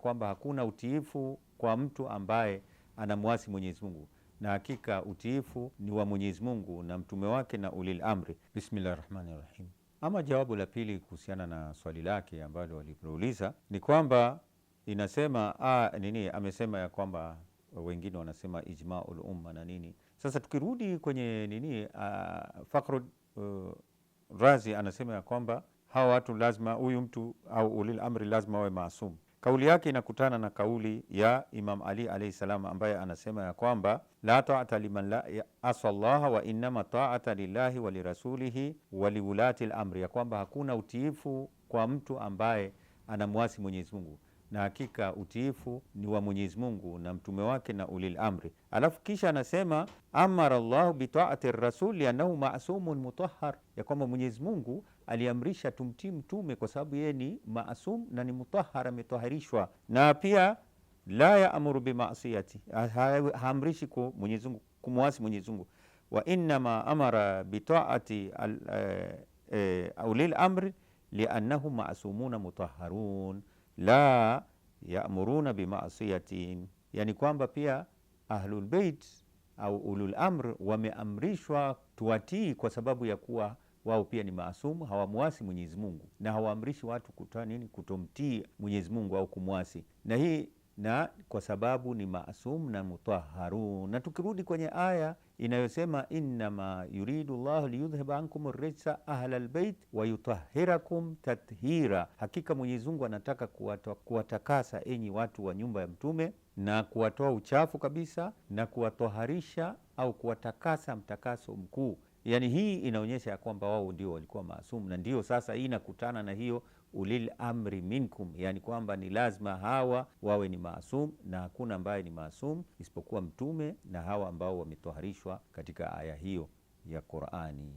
kwamba hakuna utiifu kwa mtu ambaye anamwasi Mwenyezi Mungu, na hakika utiifu ni wa Mwenyezi Mungu na mtume wake na ulil amri. Bismillahirrahmanirrahim. Ama jawabu la pili kuhusiana na swali lake ambalo walilouliza ni kwamba inasema amesema ya kwamba wengine wanasema ijmaul umma na nini. Sasa tukirudi kwenye Fakhrud Razi anasema ya kwamba hawa watu lazima, huyu mtu au ulil amri lazima wawe maasum. Kauli yake inakutana na kauli ya Imam Ali alayhi salam ambaye anasema ya kwamba la ta'ata liman la asa Allah wa innama ta'ata lillahi wa lirasulihi wa liwulati al-amri, ya kwamba hakuna utiifu kwa mtu ambaye anamwasi Mwenyezi Mungu, na hakika utiifu ni wa Mwenyezi Mungu na mtume wake na ulil amri. Alafu kisha anasema amara Allah bi ta'ati ar-rasul li'annahu ma'sumun mutahhar, ya kwamba Mwenyezi Mungu aliamrisha tumtii mtume kwa sababu yeye ni maasum na ni mutahhar, ametahirishwa. Na pia la yaamuru bi ma'siyati, haamrishi kwa Mwenyezi Mungu kumwasi Mwenyezi Mungu. Wa innama amara bi ta'ati ulil amri li'annahum ma'sumuna mutahharun la ya'muruna bi ma'siyatin, yani kwamba pia ahlul bait au ulul amr wameamrishwa tuwatii kwa sababu ya kuwa wao pia ni maasumu, hawamwasi Mwenyezi Mungu na hawaamrishi watu kutomtii Mwenyezi Mungu au kumwasi, na hii na kwa sababu ni maasum na mutahharun. Na tukirudi kwenye aya inayosema innama yuridu llahu liyudhhiba ankum ar-rijsa ahla albayt wa yutahhirakum tathira, hakika Mwenyezi Mungu anataka kuwatakasa enyi watu wa nyumba ya mtume na kuwatoa uchafu kabisa na kuwatoharisha au kuwatakasa mtakaso mkuu. Yani hii inaonyesha ya kwamba wao ndio walikuwa maasum, na ndio sasa hii inakutana na hiyo ulil amri minkum, yani kwamba ni lazima hawa wawe ni maasum na hakuna ambaye ni maasum isipokuwa mtume na hawa ambao wametoharishwa katika aya hiyo ya Qur'ani.